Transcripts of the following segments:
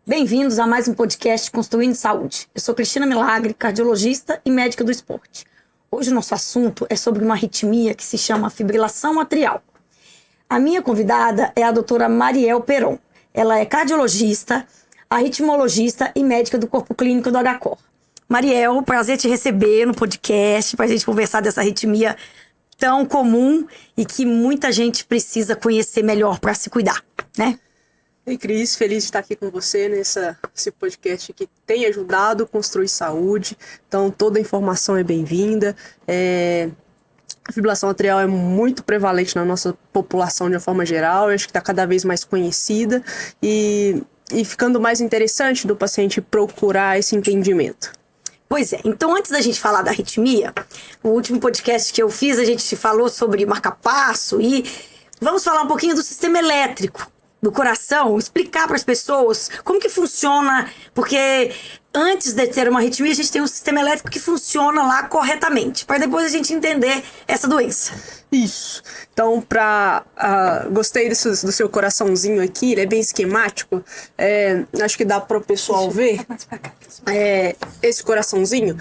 Bem-vindos a mais um podcast Construindo Saúde. Eu sou Cristina Milagre, cardiologista e médica do esporte. Hoje o nosso assunto é sobre uma arritmia que se chama fibrilação atrial. A minha convidada é a doutora Mariel Peron. Ela é cardiologista, arritmologista e médica do corpo clínico do HCOR. Mariel, prazer te receber no podcast para a gente conversar dessa arritmia tão comum e que muita gente precisa conhecer melhor para se cuidar, né? Ei, Cris, feliz de estar aqui com você nesse podcast que tem ajudado a construir saúde. Então, toda a informação é bem-vinda. A fibrilação atrial é muito prevalente na nossa população de uma forma geral. Eu acho que está cada vez mais conhecida e ficando mais interessante do paciente procurar esse entendimento. Pois é, então antes da gente falar da arritmia, o último podcast que eu fiz, a gente falou sobre marca-passo e vamos falar um pouquinho do sistema elétrico do coração, explicar para as pessoas como que funciona, porque antes de ter uma arritmia, a gente tem um sistema elétrico que funciona lá corretamente, para depois a gente entender essa doença. Isso. Então, gostei do seu coraçãozinho aqui, ele é bem esquemático. Acho que dá para o pessoal ver. Esse coraçãozinho.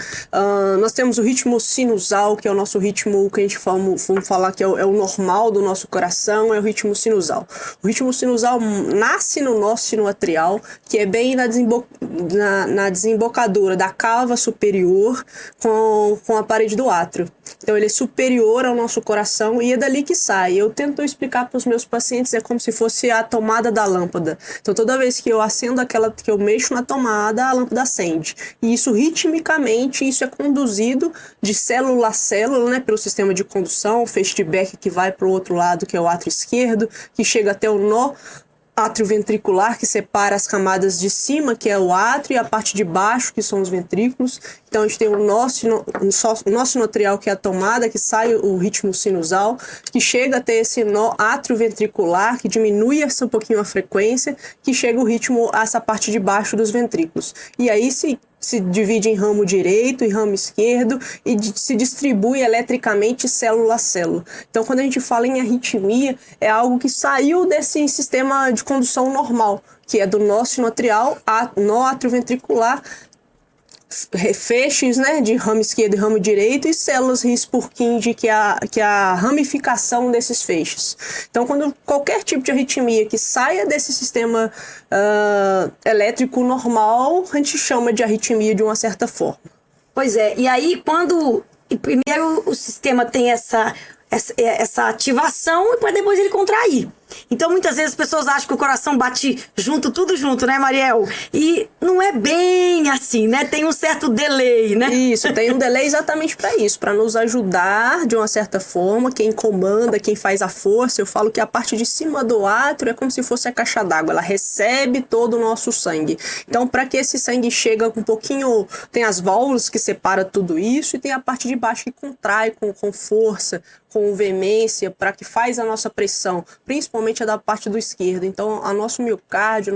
Nós temos o ritmo sinusal, que é o nosso ritmo que a gente vamos falar que é o normal do nosso coração, é o ritmo sinusal. O ritmo sinusal nasce no nosso sino atrial, que é bem na desembocadura da cava superior com a parede do átrio. Então ele é superior ao nosso coração e é dali que sai. Eu tento explicar para os meus pacientes, é como se fosse a tomada da lâmpada. Então toda vez que eu acendo que eu mexo na tomada, a lâmpada acende. E isso ritmicamente, isso é conduzido de célula a célula, né, pelo sistema de condução, o feedback que vai para o outro lado, que é o átrio esquerdo, que chega até o nó átrio ventricular, que separa as camadas de cima, que é o átrio, e a parte de baixo, que são os ventrículos. Então a gente tem o nosso sino atrial, que é a tomada, que sai o ritmo sinusal, que chega até esse nó átrio ventricular, que diminui um pouquinho a frequência, que chega o ritmo a essa parte de baixo dos ventrículos. E aí se divide em ramo direito e ramo esquerdo e se distribui eletricamente célula a célula. Então, quando a gente fala em arritmia, é algo que saiu desse sistema de condução normal, que é do nó sino atrial, nó atrioventricular, feixes, né, de ramo esquerdo e ramo direito e células His-Purkinje, que é a ramificação desses feixes. Então, quando qualquer tipo de arritmia que saia desse sistema elétrico normal, a gente chama de arritmia de uma certa forma. Pois é, e aí primeiro o sistema tem essa ativação e para depois ele contrair. Então, muitas vezes as pessoas acham que o coração bate tudo junto, né, Mariel? E não é bem assim, né? Tem um certo delay, né? Isso, tem um delay exatamente para isso, para nos ajudar de uma certa forma. Quem comanda, quem faz a força, eu falo que a parte de cima do átrio é como se fosse a caixa d'água, ela recebe todo o nosso sangue. Então, para que esse sangue chegue um pouquinho, tem as válvulas que separam tudo isso e tem a parte de baixo que contrai com força, com veemência, para que faz a nossa pressão, principalmente a da parte do esquerdo. Então, a nosso miocárdio,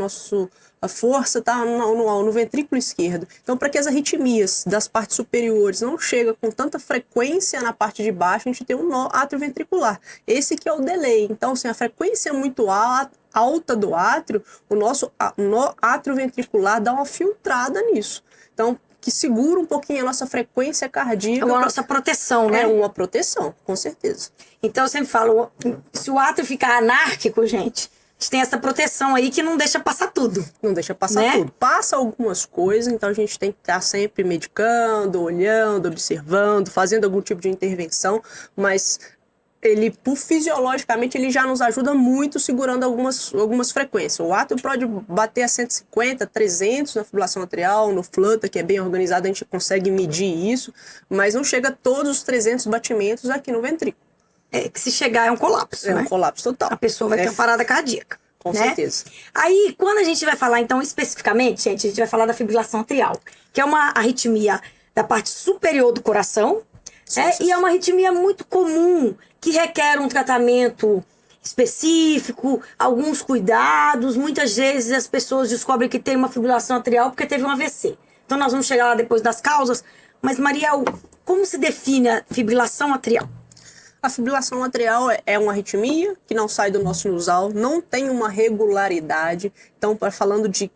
a força está no ventrículo esquerdo. Então, para que as arritmias das partes superiores não cheguem com tanta frequência na parte de baixo, a gente tem um nó atrioventricular. Esse que é o delay. Então, se a frequência é muito alta do átrio, o nosso nó atrioventricular dá uma filtrada nisso. Então, que segura um pouquinho a nossa frequência cardíaca. É a nossa proteção, né? É uma proteção, com certeza. Então eu sempre falo, se o átrio ficar anárquico, gente, a gente tem essa proteção aí que não deixa passar tudo. Não deixa passar, né? Tudo. Passa algumas coisas, então a gente tem que estar sempre medicando, olhando, observando, fazendo algum tipo de intervenção, mas ele, fisiologicamente, ele já nos ajuda muito segurando algumas frequências. O átrio pode bater a 150, 300 na fibrilação atrial, no Flutter, que é bem organizado, a gente consegue medir isso, mas não chega a todos os 300 batimentos aqui no ventrículo. Que se chegar é um colapso, né? É um colapso total. A pessoa vai ter uma parada cardíaca. Com certeza. Aí, quando a gente vai falar, então, especificamente, gente, a gente vai falar da fibrilação atrial, que é uma arritmia da parte superior do coração, e é uma arritmia muito comum, que requer um tratamento específico, alguns cuidados. Muitas vezes as pessoas descobrem que tem uma fibrilação atrial porque teve um AVC. Então, nós vamos chegar lá depois das causas. Mas, Mariel, como se define a fibrilação atrial? A fibrilação atrial é uma arritmia que não sai do nosso sinusal, não tem uma regularidade. Então, falando de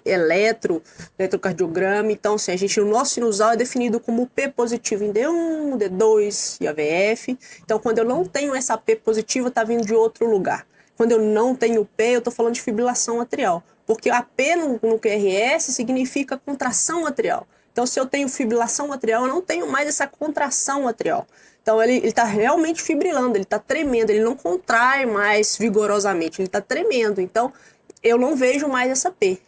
eletrocardiograma, então, assim, o nosso sinusal é definido como P positivo em D1, D2 e AVF. Então, quando eu não tenho essa P positiva, está vindo de outro lugar. Quando eu não tenho P, eu estou falando de fibrilação atrial. Porque a P no QRS significa contração atrial. Então, se eu tenho fibrilação atrial, eu não tenho mais essa contração atrial. Então, ele está realmente fibrilando, ele está tremendo, ele não contrai mais vigorosamente, ele está tremendo. Então, eu não vejo mais essa P.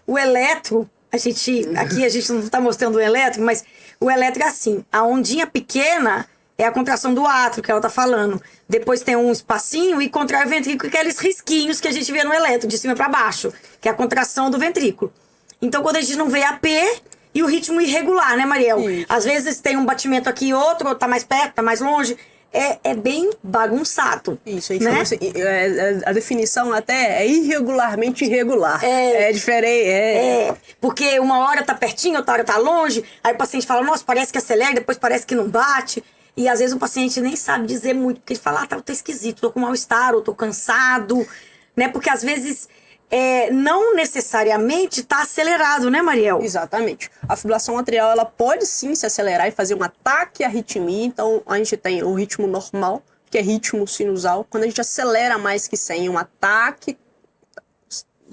O eletro, aqui a gente não está mostrando o eletro, mas o eletro é assim, a ondinha pequena é a contração do átrio, que ela tá falando. Depois tem um espacinho e contrai o ventrículo, que é aqueles risquinhos que a gente vê no eletro, de cima para baixo, que é a contração do ventrículo. Então, quando a gente não vê a P e o ritmo irregular, né, Mariel? Isso. Às vezes tem um batimento aqui e outro tá mais perto, tá mais longe. É bem bagunçado. Isso, a gente né? chama assim, a definição até é irregularmente irregular. É diferente. Porque uma hora tá pertinho, outra hora tá longe. Aí o paciente fala, nossa, parece que acelera, depois parece que não bate. E às vezes o paciente nem sabe dizer muito, porque ele fala, tá esquisito, tô com mal-estar, ou tô cansado, né? Porque às vezes não necessariamente tá acelerado, né, Mariel? Exatamente. A fibrilação atrial, ela pode sim se acelerar e fazer um ataque à arritmia. Então, a gente tem o ritmo normal, que é ritmo sinusal. Quando a gente acelera mais que 100, um ataque.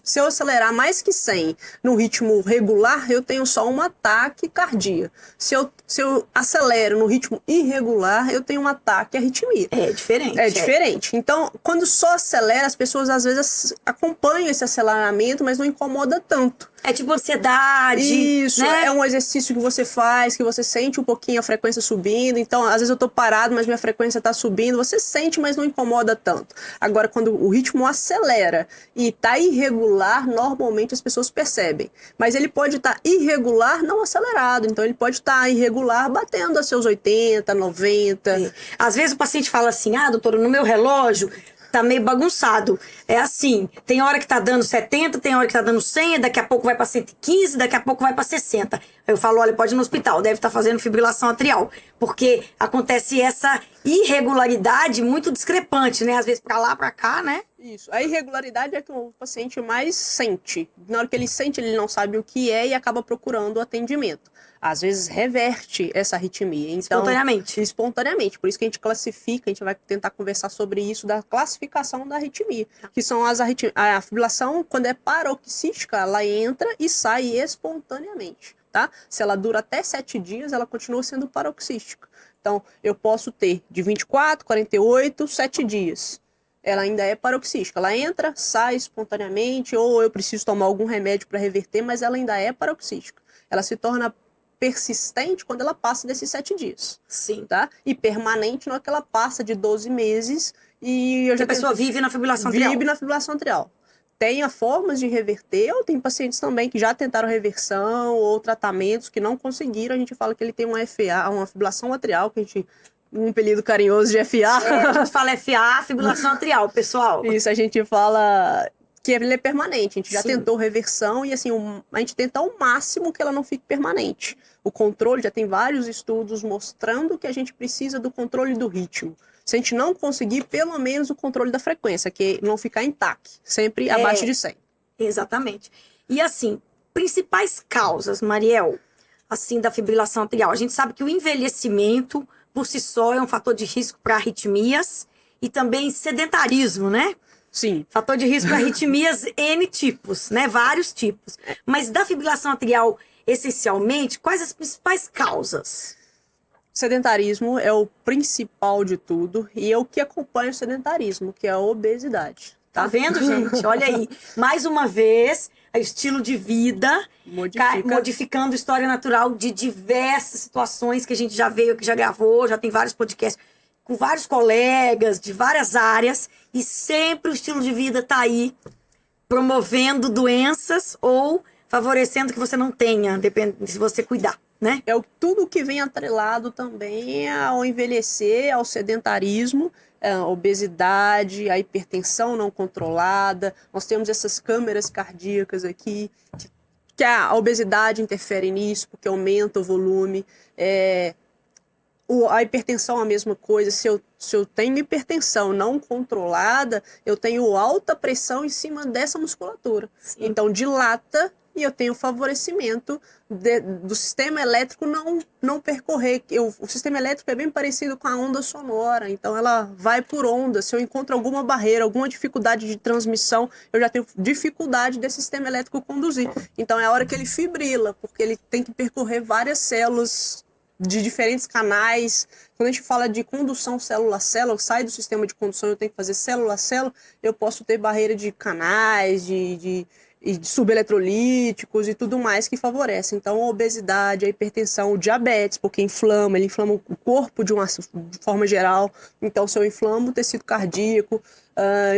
Se eu acelerar mais que 100 no ritmo regular, eu tenho só um ataque cardíaco. Se eu acelero no ritmo irregular, eu tenho um ataque arritmia. É diferente. É diferente. Então, quando só acelera, as pessoas às vezes acompanham esse aceleramento, mas não incomoda tanto. É tipo ansiedade. Isso, né? É um exercício que você faz, que você sente um pouquinho a frequência subindo. Então, às vezes eu tô parado, mas minha frequência tá subindo. Você sente, mas não incomoda tanto. Agora, quando o ritmo acelera e tá irregular, normalmente as pessoas percebem. Mas ele pode estar irregular, não acelerado. Então, ele pode estar irregular, batendo a seus 80, 90. Às vezes o paciente fala assim, doutora, no meu relógio tá meio bagunçado. É assim, tem hora que tá dando 70, tem hora que tá dando 100, daqui a pouco vai pra 115, daqui a pouco vai pra 60. Aí eu falo, olha, pode ir no hospital, deve estar fazendo fibrilação atrial. Porque acontece essa irregularidade muito discrepante, né? Às vezes pra lá, pra cá, né? Isso. A irregularidade é que o paciente mais sente. Na hora que ele sente, ele não sabe o que é e acaba procurando o atendimento. Às vezes reverte essa arritmia. Então, espontaneamente. Por isso que a gente classifica, a gente vai tentar conversar sobre isso, da classificação da arritmia. Que são as arritmias. A fibrilação, quando é paroxística, ela entra e sai espontaneamente. Tá? Se ela dura até 7 dias, ela continua sendo paroxística. Então, eu posso ter de 24, 48, 7 dias. Ela ainda é paroxística. Ela entra, sai espontaneamente, ou eu preciso tomar algum remédio para reverter, mas ela ainda é paroxística. Ela se torna persistente quando ela passa desses 7 dias. Sim. Tá? E permanente na hora que ela passa de 12 meses. E a pessoa vive na fibrilação atrial. Vive na fibrilação atrial. Tem formas de reverter, ou tem pacientes também que já tentaram reversão ou tratamentos que não conseguiram. A gente fala que ele tem uma FA, uma fibrilação atrial, que a gente... um apelido carinhoso de FA. A gente fala FA, fibrilação atrial, pessoal. Isso, a gente fala que ele é permanente. A gente já Sim. tentou reversão e assim, a gente tenta ao máximo que ela não fique permanente. O controle, já tem vários estudos mostrando que a gente precisa do controle do ritmo. Se a gente não conseguir, pelo menos o controle da frequência, que não ficar em TAC, sempre abaixo de 100. Exatamente. E assim, principais causas, Mariel, assim, da fibrilação atrial. A gente sabe que o envelhecimento por si só é um fator de risco para arritmias e também sedentarismo, né? Sim. Fator de risco para arritmias N tipos, né? Vários tipos. Mas da fibrilação atrial, essencialmente, quais as principais causas? Sedentarismo é o principal de tudo e é o que acompanha o sedentarismo, que é a obesidade. Tá vendo, gente? Olha aí. Mais uma vez, o estilo de vida modificando história natural de diversas situações que a gente já veio, que já gravou, já tem vários podcasts com vários colegas de várias áreas e sempre o estilo de vida tá aí promovendo doenças ou favorecendo que você não tenha, depende se você cuidar, né? É tudo que vem atrelado também ao envelhecer, ao sedentarismo, a obesidade, a hipertensão não controlada. Nós temos essas câmeras cardíacas aqui, que a obesidade interfere nisso, porque aumenta o volume. A hipertensão é a mesma coisa. Se eu tenho hipertensão não controlada, eu tenho alta pressão em cima dessa musculatura. Sim. Então, dilata e eu tenho favorecimento do sistema elétrico não percorrer. O sistema elétrico é bem parecido com a onda sonora, então ela vai por onda. Se eu encontro alguma barreira, alguma dificuldade de transmissão, eu já tenho dificuldade desse sistema elétrico conduzir. Então é a hora que ele fibrila, porque ele tem que percorrer várias células de diferentes canais. Quando a gente fala de condução célula a célula, sai do sistema de condução, eu tenho que fazer célula a célula, eu posso ter barreira de canais, de subeletrolíticos e tudo mais que favorece. Então, a obesidade, a hipertensão, o diabetes, porque ele inflama o corpo de forma geral. Então, se eu inflamo o tecido cardíaco,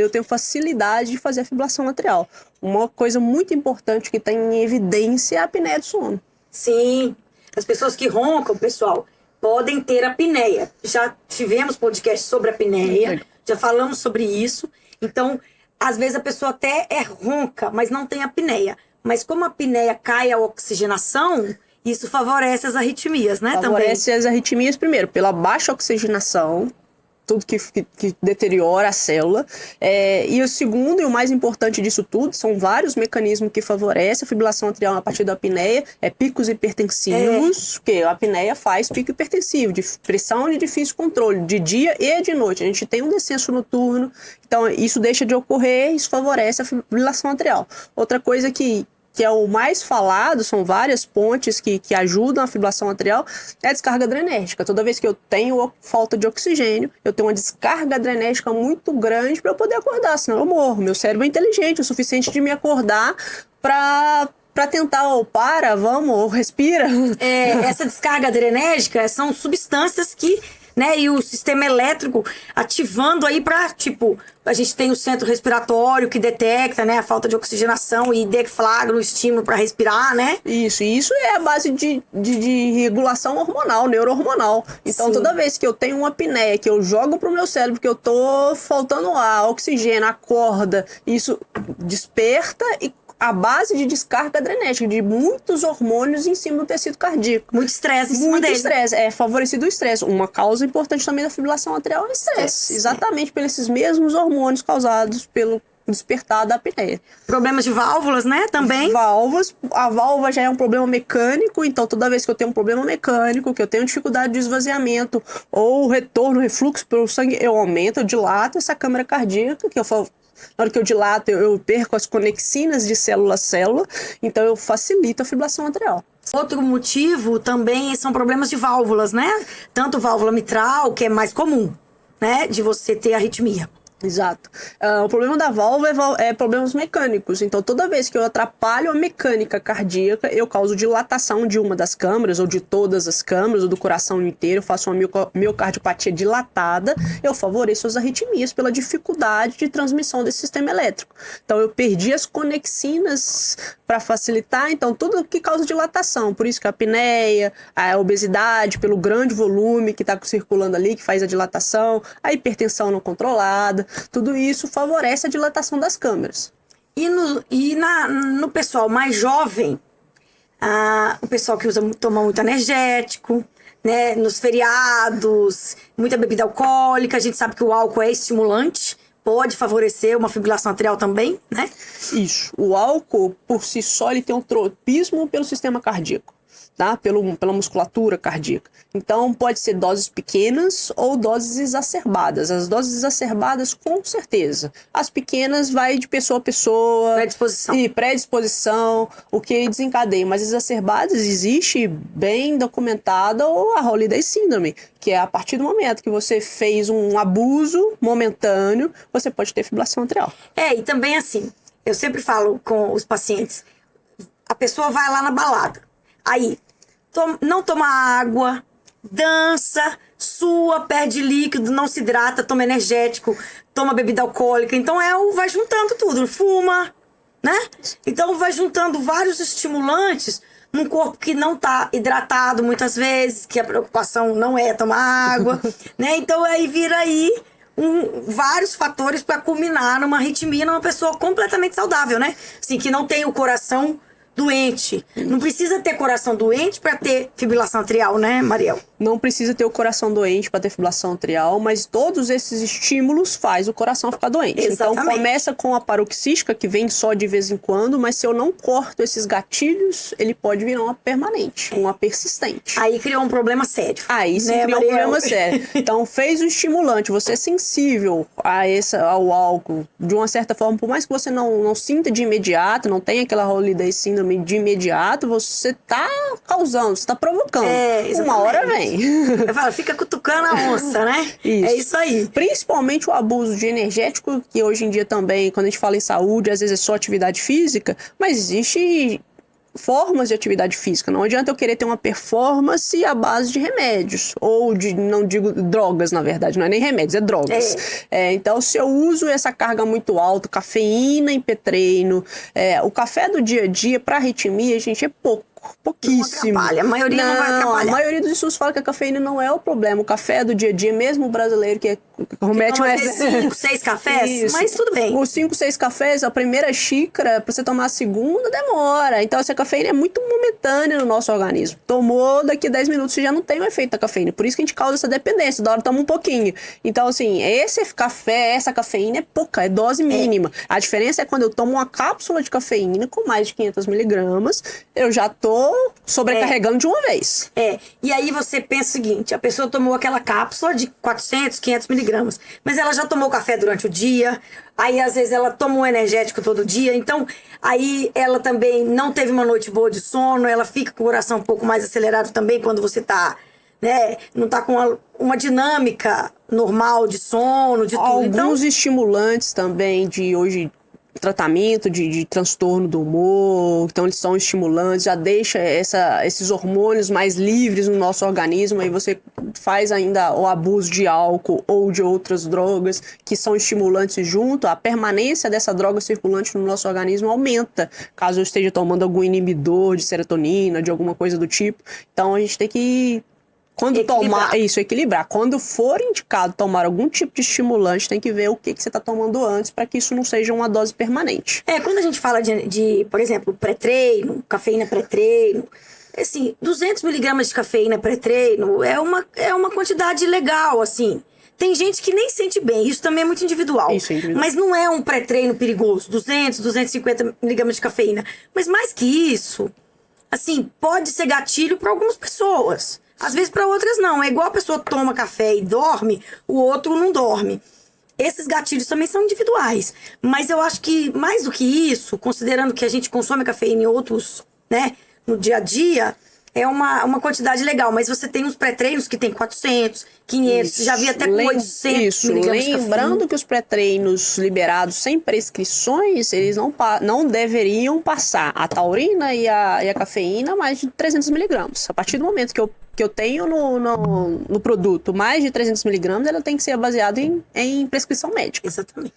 eu tenho facilidade de fazer a fibrilação atrial. Uma coisa muito importante que está em evidência é a apneia do sono. Sim, as pessoas que roncam, pessoal, podem ter apneia. Já tivemos podcast sobre apneia, já falamos sobre isso. Então, às vezes a pessoa até é ronca, mas não tem apneia. Mas como a apneia cai a oxigenação, isso favorece as arritmias, né? Favorece as arritmias, primeiro, pela baixa oxigenação, tudo que deteriora a célula. E o segundo e o mais importante disso tudo, são vários mecanismos que favorecem a fibrilação atrial a partir da apneia, picos hipertensivos, que a apneia faz pico hipertensivo, de pressão de difícil controle, de dia e de noite. A gente tem um descenso noturno, então isso deixa de ocorrer, isso favorece a fibrilação atrial. Outra coisa que é o mais falado, são várias pontes que ajudam a fibrilação atrial, é a descarga adrenérgica. Toda vez que eu tenho falta de oxigênio, eu tenho uma descarga adrenérgica muito grande para eu poder acordar, senão eu morro. Meu cérebro é inteligente o suficiente de me acordar para tentar, vamos, respira. Essa descarga adrenérgica são substâncias que, né, e o sistema elétrico ativando aí para, tipo, a gente tem o centro respiratório que detecta, né, a falta de oxigenação e deflagra o estímulo para respirar, né? Isso é a base de regulação hormonal, neurohormonal. Então, toda vez que eu tenho uma apneia, que eu jogo pro meu cérebro que eu tô faltando ar, oxigênio, acorda, isso desperta e a base de descarga adrenérgica de muitos hormônios em cima do tecido cardíaco. Muito estresse em cima dele. Muito estresse. É favorecido o estresse. Uma causa importante também da fibrilação atrial é o estresse. Exatamente por esses mesmos hormônios causados pelo despertar da apneia. Problemas de válvulas, né? Também. A válvula já é um problema mecânico, então toda vez que eu tenho um problema mecânico, que eu tenho dificuldade de esvaziamento ou retorno, refluxo pelo sangue, eu aumento, eu dilato essa câmara cardíaca, que eu falo. Na hora que eu dilato, eu perco as conexinas de célula a célula, então eu facilito a fibrilação atrial. Outro motivo também são problemas de válvulas, né? Tanto válvula mitral, que é mais comum, né? De você ter arritmia. Exato. O problema da válvula é problemas mecânicos. Então, toda vez que eu atrapalho a mecânica cardíaca, eu causo dilatação de uma das câmaras, ou de todas as câmaras, ou do coração inteiro, eu faço uma miocardiopatia dilatada, eu favoreço as arritmias pela dificuldade de transmissão desse sistema elétrico. Então, eu perdi as conexinas para facilitar, então, tudo que causa dilatação. Por isso que a apneia, a obesidade, pelo grande volume que está circulando ali, que faz a dilatação, a hipertensão não controlada, tudo isso favorece a dilatação das câmeras. E no pessoal mais jovem, o pessoal que toma muito energético, né, nos feriados, muita bebida alcoólica, a gente sabe que o álcool é estimulante, pode favorecer uma fibrilação atrial também, né? Isso. O álcool, por si só, ele tem um tropismo pelo sistema cardíaco, tá? Pela musculatura cardíaca. Então, pode ser doses pequenas ou doses exacerbadas. As doses exacerbadas, com certeza. As pequenas vai de pessoa a pessoa. Predisposição. E predisposição, o que desencadeia. Mas exacerbadas existe bem documentada a Holiday Syndrome, que é a partir do momento que você fez um abuso momentâneo, você pode ter fibrilação atrial. E também assim, eu sempre falo com os pacientes, a pessoa vai lá na balada, aí não toma água, dança, sua, perde líquido, não se hidrata, toma energético, toma bebida alcoólica. Então vai juntando tudo, fuma, né? Então vai juntando vários estimulantes num corpo que não tá hidratado muitas vezes, que a preocupação não é tomar água, né? Então aí vira vários fatores para culminar numa arritmia numa pessoa completamente saudável, né? Assim, que não tem o coração doente. Não precisa ter coração doente para ter fibrilação atrial, né, Mariel? Não precisa ter o coração doente para ter fibrilação atrial, mas todos esses estímulos faz o coração ficar doente. Exatamente. Então começa com a paroxística, que vem só de vez em quando, mas se eu não corto esses gatilhos, ele pode virar uma permanente, uma persistente. Aí criou um problema sério. Aí sim, né, criou um Mariel? problema sério. Então fez o estimulante, você é sensível ao álcool, de uma certa forma, por mais que você não sinta de imediato, não tenha aquela holiday síndrome de imediato, você tá causando, você tá provocando. Uma hora vem. Eu falo, fica cutucando a onça, né? Isso. É isso aí. Principalmente o abuso de energético, que hoje em dia também, quando a gente fala em saúde, às vezes é só atividade física, mas existe formas de atividade física. Não adianta eu querer ter uma performance à base de remédios, ou de, não digo drogas, na verdade, não é nem remédios, é drogas. Então, se eu uso essa carga muito alta, cafeína em pré-treino, o café do dia a dia para arritmia, gente, é pouquíssimo. Não atrapalha, a maioria não vai atrapalhar. A maioria dos estudos fala que a cafeína não é o problema. O café do dia a dia, mesmo o brasileiro que comete mais 5, 6 cafés, Isso. mas tudo bem. Os 5, 6 cafés, a primeira xícara, pra você tomar a segunda, demora. Então, essa cafeína é muito momentânea no nosso organismo. Tomou, daqui a 10 minutos você já não tem o efeito da cafeína. Por isso que a gente causa essa dependência. Da hora toma um pouquinho. Então, assim, esse café, essa cafeína é pouca, é dose mínima. A diferença é quando eu tomo uma cápsula de cafeína com mais de 500 miligramas, eu já tô sobrecarregando de uma vez. E aí você pensa o seguinte, a pessoa tomou aquela cápsula de 400, 500 miligramas, mas ela já tomou café durante o dia, aí às vezes ela toma um energético todo dia, então aí ela também não teve uma noite boa de sono, ela fica com o coração um pouco mais acelerado também quando você tá, né, não tá com uma dinâmica normal de sono, de tudo. Alguns estimulantes também de hoje, tratamento de transtorno do humor, então eles são estimulantes, já deixa esses hormônios mais livres no nosso organismo, aí você faz ainda o abuso de álcool ou de outras drogas que são estimulantes junto, a permanência dessa droga circulante no nosso organismo aumenta, caso eu esteja tomando algum inibidor de serotonina, de alguma coisa do tipo. Então a gente tem que equilibrar. Quando for indicado tomar algum tipo de estimulante, tem que ver o que você está tomando antes para que isso não seja uma dose permanente. Quando a gente fala de por exemplo, pré-treino, cafeína pré-treino, assim, 200 miligramas de cafeína pré-treino é uma quantidade legal, assim. Tem gente que nem sente bem, isso também é muito individual. Isso é individual. Mas não é um pré-treino perigoso, 200, 250 miligramas de cafeína. Mas mais que isso, assim, pode ser gatilho para algumas pessoas. Às vezes para outras não. É igual a pessoa toma café e dorme, o outro não dorme. Esses gatilhos também são individuais. Mas eu acho que mais do que isso, considerando que a gente consome cafeína em outros, né, no dia a dia, é uma quantidade legal. Mas você tem uns pré-treinos que tem 400, 500, Isso. já vi até com 800 miligramas de cafeína. Lembrando que os pré-treinos liberados sem prescrições, eles não deveriam passar a taurina e a cafeína mais de 300 miligramas. A partir do momento que eu tenho no produto mais de 300 miligramas, ela tem que ser baseada em prescrição médica. Exatamente.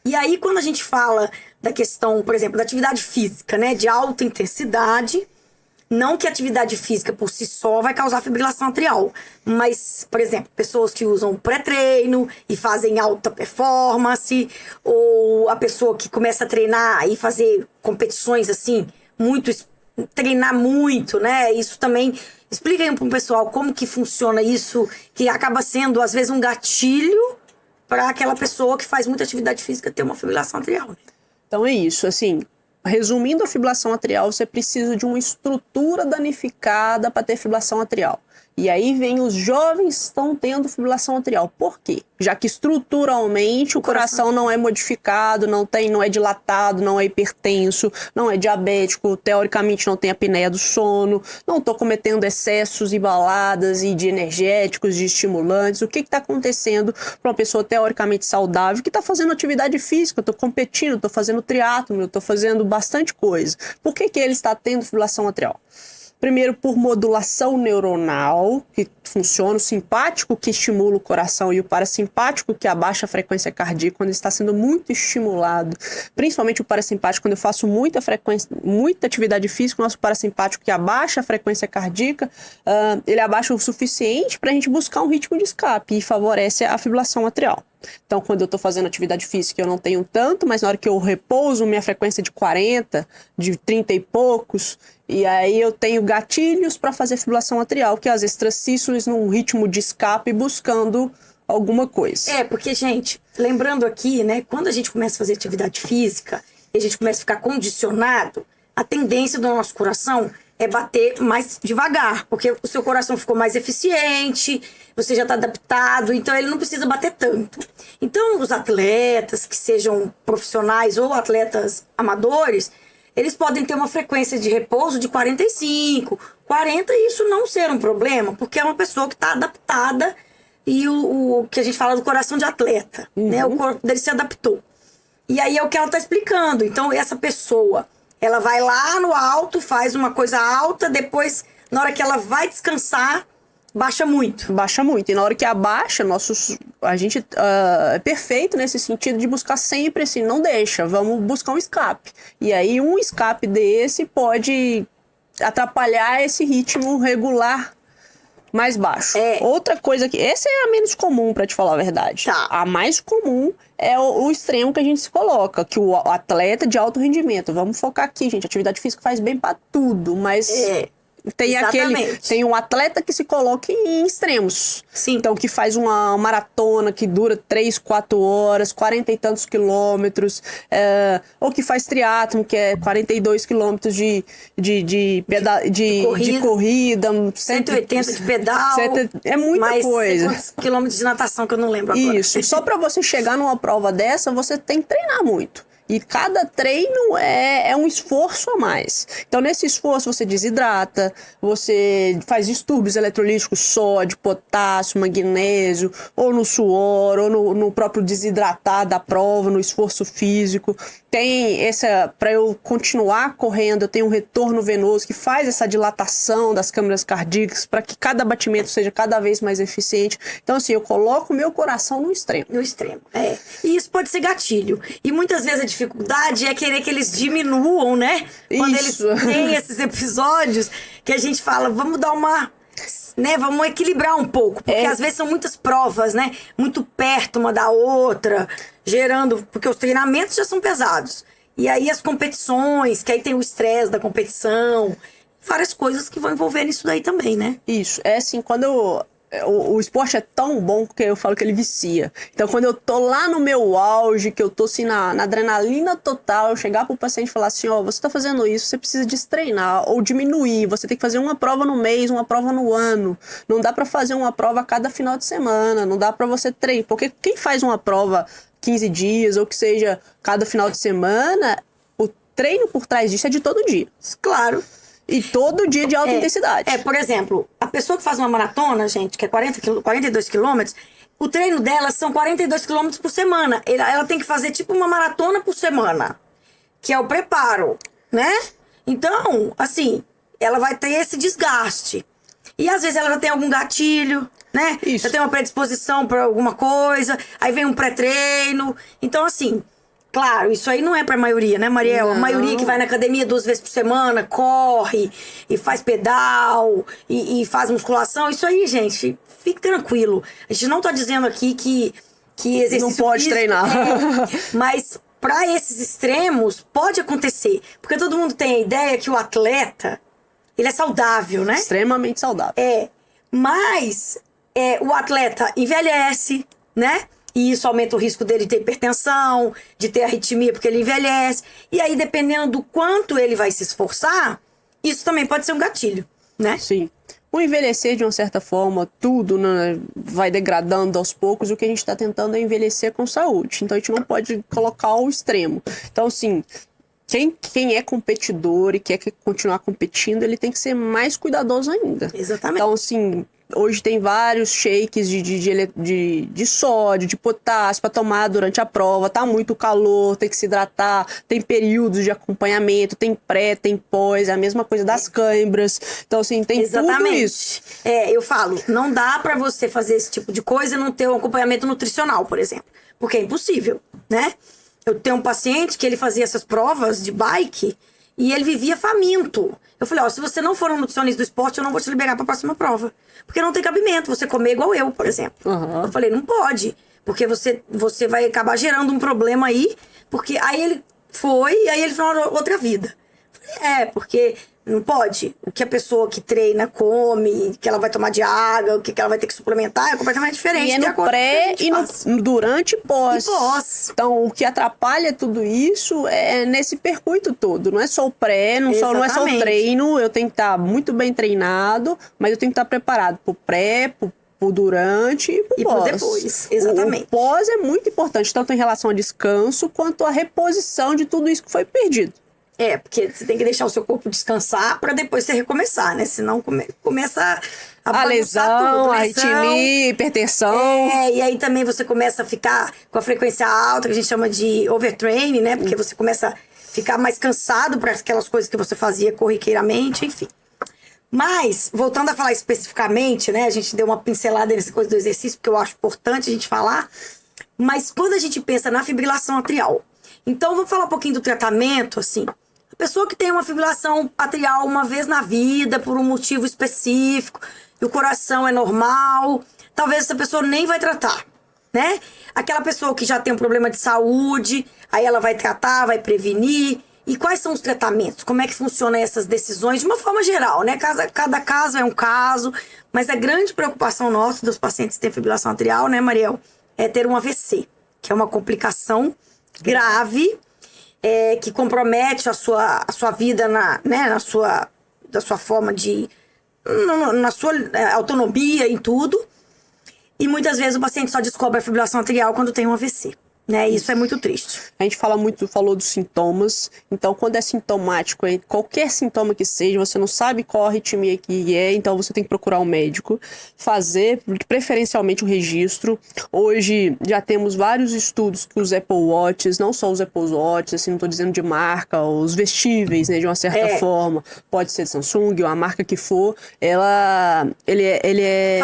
E aí, quando a gente fala da questão, por exemplo, da atividade física, né, de alta intensidade, não que a atividade física por si só vai causar fibrilação atrial, mas, por exemplo, pessoas que usam pré-treino e fazem alta performance, ou a pessoa que começa a treinar e fazer competições assim, treinar muito, né? Isso também. Explica aí para o pessoal como que funciona isso, que acaba sendo, às vezes, um gatilho para aquela pessoa que faz muita atividade física ter uma fibrilação atrial. Né? Então é isso, assim, resumindo a fibrilação atrial, você precisa de uma estrutura danificada para ter fibrilação atrial. E aí vem os jovens que estão tendo fibrilação atrial. Por quê? Já que estruturalmente o coração não é modificado, não é dilatado, não é hipertenso, não é diabético, teoricamente não tem apneia do sono, não estou cometendo excessos e baladas e de energéticos, de estimulantes. O que está acontecendo para uma pessoa teoricamente saudável que está fazendo atividade física, eu estou competindo, estou fazendo triatlon, eu estou fazendo bastante coisa. Por que ele está tendo fibrilação atrial? Primeiro, por modulação neuronal, que funciona, o simpático que estimula o coração e o parasimpático que abaixa a frequência cardíaca quando está sendo muito estimulado. Principalmente o parasimpático, quando eu faço muita atividade física, o nosso parasimpático que abaixa a frequência cardíaca, ele abaixa o suficiente para a gente buscar um ritmo de escape e favorece a fibrilação atrial. Então, quando eu tô fazendo atividade física, eu não tenho tanto, mas na hora que eu repouso, minha frequência é de 40, de 30 e poucos, e aí eu tenho gatilhos para fazer fibrilação atrial, que é as extracístoles num ritmo de escape buscando alguma coisa. Porque, gente, lembrando aqui, né, quando a gente começa a fazer atividade física e a gente começa a ficar condicionado, a tendência do nosso coração é bater mais devagar, porque o seu coração ficou mais eficiente, você já está adaptado, então ele não precisa bater tanto. Então, os atletas que sejam profissionais ou atletas amadores, eles podem ter uma frequência de repouso de 45, 40, e isso não ser um problema, porque é uma pessoa que está adaptada e o que a gente fala do coração de atleta, né? O corpo dele se adaptou. E aí é o que ela está explicando. Então, essa pessoa, ela vai lá no alto, faz uma coisa alta, depois, na hora que ela vai descansar, baixa muito. Baixa muito. E na hora que abaixa, a gente é perfeito nesse sentido de buscar sempre assim, não deixa, vamos buscar um escape. E aí um escape desse pode atrapalhar esse ritmo regular mais baixo. Outra coisa que... Essa é a menos comum, pra te falar a verdade. Tá. A mais comum é o extremo que a gente se coloca, que o atleta de alto rendimento. Vamos focar aqui, gente. Atividade física faz bem pra tudo, mas... Tem um atleta que se coloca em extremos. Sim. Então, que faz uma maratona que dura 3, 4 horas, 40 e tantos quilômetros, ou que faz triatlon, que é 42 quilômetros de corrida, 180 de pedal, é muita mais coisa. Quantos quilômetros de natação que eu não lembro agora. Isso, só para você chegar numa prova dessa, você tem que treinar muito. E cada treino é um esforço a mais. Então, nesse esforço, você desidrata, você faz distúrbios eletrolíticos, sódio, potássio, magnésio, ou no suor, ou no próprio desidratar da prova, no esforço físico. Para eu continuar correndo, eu tenho um retorno venoso que faz essa dilatação das câmaras cardíacas para que cada batimento seja cada vez mais eficiente. Então, assim, eu coloco o meu coração no extremo. No extremo, E isso pode ser gatilho. E muitas vezes a dificuldade é querer que eles diminuam, né? Quando Isso. eles têm esses episódios que a gente fala, vamos dar uma... né, vamos equilibrar um pouco, porque às vezes são muitas provas, né, muito perto uma da outra, gerando, porque os treinamentos já são pesados, e aí as competições, que aí tem o estresse da competição, várias coisas que vão envolver nisso daí também, né? Isso, assim, quando o esporte é tão bom que eu falo que ele vicia. Então, quando eu tô lá no meu auge, que eu tô assim na adrenalina total, eu chegar pro paciente e falar assim, você tá fazendo isso, você precisa destreinar ou diminuir, você tem que fazer uma prova no mês, uma prova no ano. Não dá pra fazer uma prova a cada final de semana, não dá pra você treinar, porque quem faz uma prova 15 dias, ou que seja, cada final de semana, o treino por trás disso é de todo dia. Claro. E todo dia de alta intensidade. Por exemplo, a pessoa que faz uma maratona, gente, que é 42 quilômetros, o treino dela são 42 quilômetros por semana. Ela tem que fazer tipo uma maratona por semana, que é o preparo, né? Então, assim, ela vai ter esse desgaste. E às vezes ela já tem algum gatilho, né? Isso. Já tem uma predisposição para alguma coisa, aí vem um pré-treino. Então, assim... Claro, isso aí não é pra maioria, né, Mariel? Não. A maioria que vai na academia 2 vezes por semana, corre e faz pedal e faz musculação. Isso aí, gente, fique tranquilo. A gente não tá dizendo aqui que exercício não pode físico treinar. Mas pra esses extremos pode acontecer. Porque todo mundo tem a ideia que o atleta, ele é saudável, né? Extremamente saudável. Mas o atleta envelhece, né? E isso aumenta o risco dele ter hipertensão, de ter arritmia porque ele envelhece. E aí, dependendo do quanto ele vai se esforçar, isso também pode ser um gatilho, né? Sim. O envelhecer, de uma certa forma, tudo, né, vai degradando aos poucos. O que a gente está tentando é envelhecer com saúde. Então, a gente não pode colocar ao extremo. Então, assim, quem é competidor e quer continuar competindo, ele tem que ser mais cuidadoso ainda. Exatamente. Então, assim... Hoje tem vários shakes de sódio, de potássio para tomar durante a prova. Tá muito calor, tem que se hidratar. Tem períodos de acompanhamento, tem pré, tem pós. É a mesma coisa das câimbras. Então, assim, tem tudo isso. Eu falo, não dá para você fazer esse tipo de coisa e não ter um acompanhamento nutricional, por exemplo. Porque é impossível, né? Eu tenho um paciente que ele fazia essas provas de bike e ele vivia faminto. Eu falei, se você não for um nutricionista do esporte, eu não vou te liberar para a próxima prova. Porque não tem cabimento você comer igual eu, por exemplo. Uhum. Eu falei, não pode. Porque você vai acabar gerando um problema aí, porque aí ele foi e aí ele foi uma outra vida. Porque não pode. O que a pessoa que treina come, que ela vai tomar de água, o que ela vai ter que suplementar é completamente diferente. E é no pré e no durante e pós. Então, o que atrapalha tudo isso é nesse percurso todo. Não é só o pré, não é só o treino. Eu tenho que estar muito bem treinado, mas eu tenho que estar preparado pro pré, pro durante e pro pós. Depois. Exatamente. O pós é muito importante, tanto em relação ao descanso, quanto à reposição de tudo isso que foi perdido. Porque você tem que deixar o seu corpo descansar para depois você recomeçar, né? Senão começa a lesão, tudo, a arritmia, hipertensão. E aí também você começa a ficar com a frequência alta, que a gente chama de overtraining, né? Porque você começa a ficar mais cansado para aquelas coisas que você fazia corriqueiramente, enfim. Mas, voltando a falar especificamente, né? A gente deu uma pincelada nessa coisa do exercício, porque eu acho importante a gente falar. Mas quando a gente pensa na fibrilação atrial, então vamos falar um pouquinho do tratamento, assim. A pessoa que tem uma fibrilação atrial uma vez na vida, por um motivo específico, e o coração é normal, talvez essa pessoa nem vai tratar, né? Aquela pessoa que já tem um problema de saúde, aí ela vai tratar, vai prevenir. E quais são os tratamentos? Como é que funcionam essas decisões? De uma forma geral, né? Cada caso é um caso, mas a grande preocupação nossa dos pacientes que têm fibrilação atrial, né, Mariel, é ter um AVC, que é uma complicação grave, que compromete a sua vida da sua forma de... na sua autonomia em tudo. E muitas vezes o paciente só descobre a fibrilação atrial quando tem um AVC. Né? Isso é muito triste. A gente falou dos sintomas. Então, quando é sintomático, qualquer sintoma que seja, você não sabe qual arritmia que é, então você tem que procurar um médico, fazer preferencialmente um registro. Hoje já temos vários estudos que os Apple Watches, não só os Apple Watches, assim, não estou dizendo de marca, os vestíveis, né, de uma certa forma, pode ser de Samsung ou a marca que for, ele é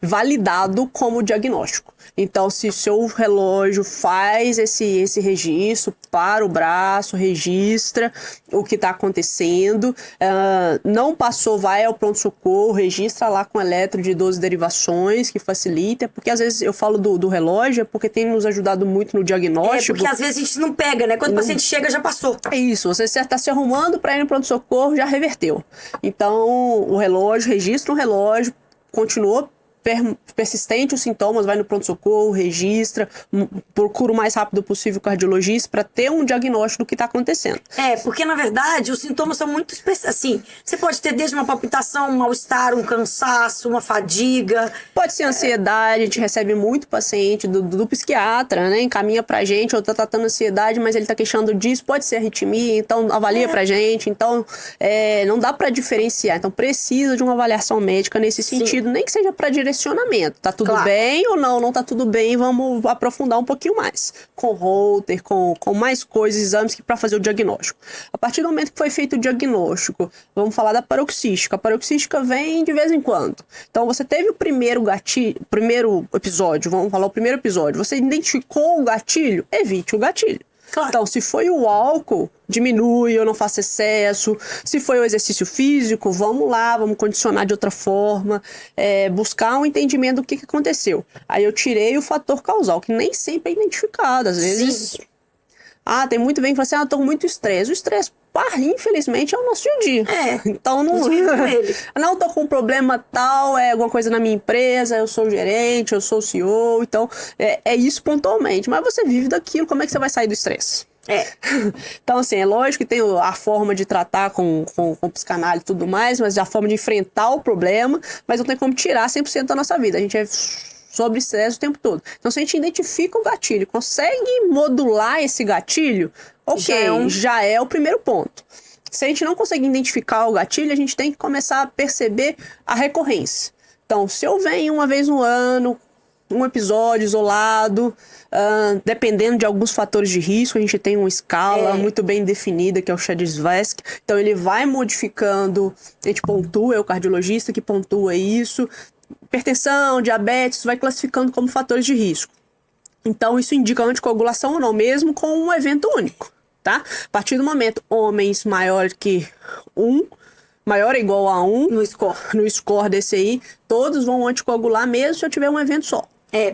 validado como diagnóstico. Então, se o seu relógio faz esse registro para o braço, registra o que está acontecendo, não passou, vai ao pronto-socorro, registra lá com eletro de 12 derivações, que facilita, porque às vezes eu falo do relógio, porque tem nos ajudado muito no diagnóstico. Porque às vezes a gente não pega, né? Quando o paciente chega, já passou. É isso, você está se arrumando para ir no pronto-socorro, já reverteu. Então, o relógio, registra um relógio, continuou persistente os sintomas, vai no pronto-socorro, registra, procura o mais rápido possível o cardiologista para ter um diagnóstico do que está acontecendo. Porque na verdade os sintomas são muito assim, você pode ter desde uma palpitação, um mal-estar, um cansaço, uma fadiga. Pode ser ansiedade, a gente recebe muito paciente do psiquiatra, né, encaminha pra gente, ou tá tratando ansiedade, mas ele tá queixando disso, pode ser arritmia, então avalia pra gente, então não dá para diferenciar, então precisa de uma avaliação médica nesse sentido, nem que seja para direcionamento. Tá tudo bem ou não tá tudo bem, vamos aprofundar um pouquinho mais. Com Holter, com mais coisas, exames para fazer o diagnóstico. A partir do momento que foi feito o diagnóstico, vamos falar da paroxística. A paroxística vem de vez em quando. Então você teve o primeiro episódio, vamos falar o primeiro episódio, você identificou o gatilho, evite o gatilho. Claro. Então, se foi o álcool, diminui, eu não faço excesso. Se foi o exercício físico, vamos lá, vamos condicionar de outra forma. Buscar um entendimento do que aconteceu. Aí eu tirei o fator causal, que nem sempre é identificado. Às vezes... tem muito bem que fala assim, eu tô com muito estresse. O estresse, infelizmente, é o nosso dia. Então, não tô com um problema tal, alguma coisa na minha empresa, eu sou o gerente, eu sou o CEO, então é isso pontualmente. Mas você vive daquilo, como é que você vai sair do estresse? Então, assim, é lógico que tem a forma de tratar com psicanálise e tudo mais, mas a forma de enfrentar o problema, mas não tem como tirar 100% da nossa vida. A gente é sobre estresse o tempo todo. Então, se a gente identifica o gatilho, consegue modular esse gatilho, já é o primeiro ponto. Se a gente não consegue identificar o gatilho, a gente tem que começar a perceber a recorrência. Então, se eu venho uma vez no ano, um episódio isolado, dependendo de alguns fatores de risco, a gente tem uma escala muito bem definida, que é o Chudley-Svask. Então, ele vai modificando, a gente pontua, é o cardiologista que pontua isso. Hipertensão, diabetes, vai classificando como fatores de risco. Então, isso indica anticoagulação ou não, mesmo com um evento único, tá? A partir do momento, homens maior que 1, maior ou igual a 1, no score desse aí, todos vão anticoagular mesmo se eu tiver um evento só.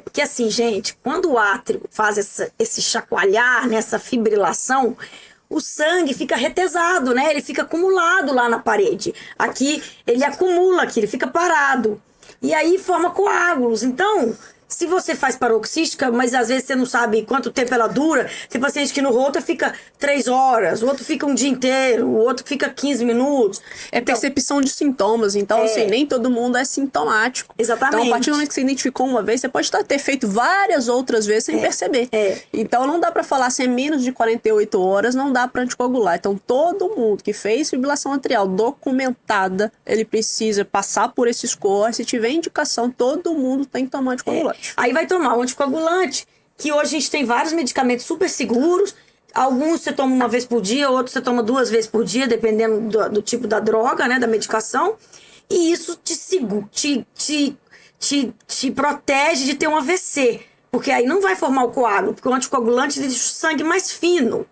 Porque assim, gente, quando o átrio faz esse chacoalhar, nessa fibrilação, o sangue fica retesado, né? Ele fica acumulado lá na parede. Aqui, ele acumula aqui, ele fica parado. E aí forma coágulos. Então, se você faz paroxística, mas às vezes você não sabe quanto tempo ela dura, tem paciente que no Holter fica 3 horas, o outro fica um dia inteiro, o outro fica 15 minutos. É percepção de sintomas, então assim, nem todo mundo é sintomático. Exatamente. Então, a partir do momento que você identificou uma vez, você pode ter feito várias outras vezes sem perceber. Então, não dá pra falar se é menos de 48 horas, não dá pra anticoagular. Então, todo mundo que fez fibrilação atrial documentada, ele precisa passar por esses corres. Se tiver indicação, todo mundo tem que tomar anticoagulante. Aí vai tomar o anticoagulante, que hoje a gente tem vários medicamentos super seguros. Alguns você toma uma vez por dia, outros você toma 2 vezes por dia, dependendo do tipo da droga, né, da medicação. E isso te protege de ter um AVC, porque aí não vai formar o coágulo, porque o anticoagulante deixa o sangue mais fino.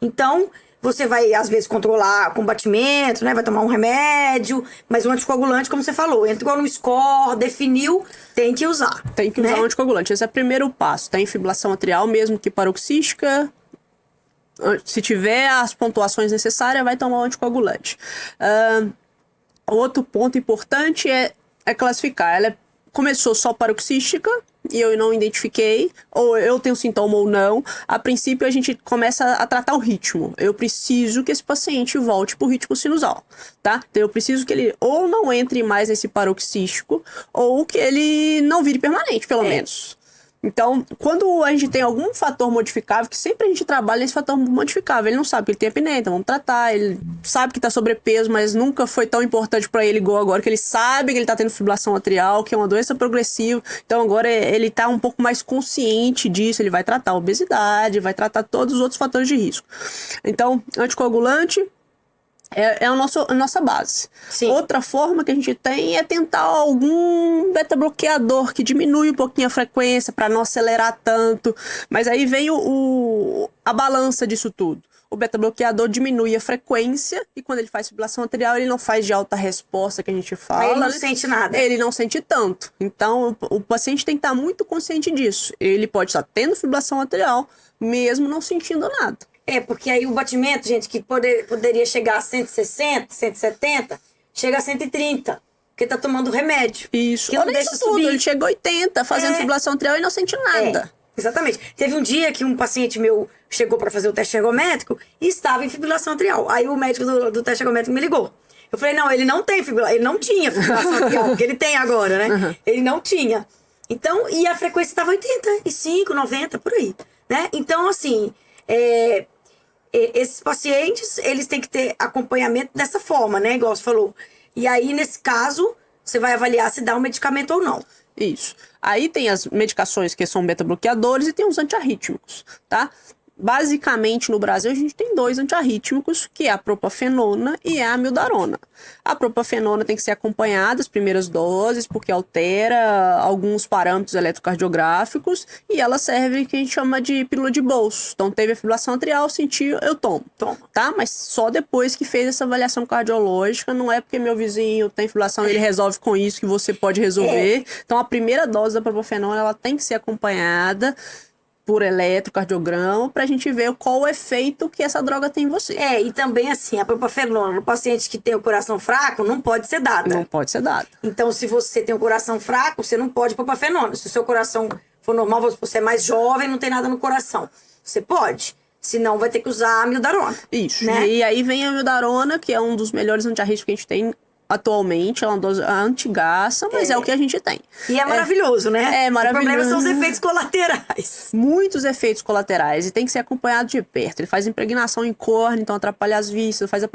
Então, você vai, às vezes, controlar o combatimento, né? Vai tomar um remédio, mas o anticoagulante, como você falou, entrou no score, definiu, tem que usar. Tem que usar o anticoagulante. Esse é o primeiro passo. Tem fibrilação atrial, mesmo que paroxística. Se tiver as pontuações necessárias, vai tomar o anticoagulante. Outro ponto importante é classificar. Ela começou só paroxística e eu não identifiquei, ou eu tenho sintoma ou não. A princípio, a gente começa a tratar o ritmo. Eu preciso que esse paciente volte pro ritmo sinusal, tá? Então, eu preciso que ele ou não entre mais nesse paroxístico, ou que ele não vire permanente, pelo menos. Então, quando a gente tem algum fator modificável, que sempre a gente trabalha nesse fator modificável, ele não sabe que ele tem apneia, então vamos tratar, ele sabe que tá sobrepeso, mas nunca foi tão importante para ele igual agora, que ele sabe que ele tá tendo fibrilação atrial, que é uma doença progressiva, então agora ele tá um pouco mais consciente disso, ele vai tratar a obesidade, vai tratar todos os outros fatores de risco. Então, anticoagulante é a nossa base. Sim. Outra forma que a gente tem é tentar algum beta-bloqueador que diminui um pouquinho a frequência para não acelerar tanto. Mas aí vem a balança disso tudo. O beta-bloqueador diminui a frequência e quando ele faz fibrilação atrial, ele não faz de alta resposta que a gente fala. Aí ele não sente nada. Ele não sente tanto. Então, o paciente tem que estar muito consciente disso. Ele pode estar tendo fibrilação atrial, mesmo não sentindo nada. Porque aí o batimento, gente, que poderia chegar a 160, 170, chega a 130, porque tá tomando remédio. Isso. Que não deixa isso tudo, subir. ele chega a 80 fazendo fibrilação atrial e não sente nada. Exatamente. Teve um dia que um paciente meu chegou para fazer o teste ergométrico e estava em fibrilação atrial. Aí o médico do teste ergométrico me ligou. Eu falei, não, ele não tem fibrilação, ele não tinha fibrilação atrial, porque ele tem agora, né? Uhum. Ele não tinha. Então, e a frequência estava 85, 90, por aí, né? Então, assim, esses pacientes, eles têm que ter acompanhamento dessa forma, né? Igual você falou. E aí, nesse caso, você vai avaliar se dá um medicamento ou não. Isso. Aí tem as medicações que são beta-bloqueadores e tem os antiarrítmicos, tá? Basicamente, no Brasil, a gente tem 2 antiarrítmicos, que é a propafenona e a amiodarona. A propafenona tem que ser acompanhada as primeiras doses, porque altera alguns parâmetros eletrocardiográficos, e ela serve que a gente chama de pílula de bolso. Então, teve a fibrilação atrial, sentiu, eu tomo. Tá? Mas só depois que fez essa avaliação cardiológica, não é porque meu vizinho tem fibrilação e ele resolve com isso que você pode resolver. Então, a primeira dose da propafenona, ela tem que ser acompanhada por eletrocardiograma, pra gente ver qual o efeito que essa droga tem em você. E também assim, a propafenona no paciente que tem o coração fraco não pode ser dada. Não pode ser dada. Então, se você tem o coração fraco, você não pode propafenona. Se o seu coração for normal, você é mais jovem, não tem nada no coração, você pode. Senão, vai ter que usar a amiodarona. Isso. Né? E aí vem a amiodarona, que é um dos melhores antiarrítmicos que a gente tem atualmente, é uma dose antigaça, mas é o que a gente tem. E é maravilhoso, né? É maravilhoso. O problema são os efeitos colaterais. Muitos efeitos colaterais, e tem que ser acompanhado de perto. Ele faz impregnação em córnea, então atrapalha as vísceras, faz a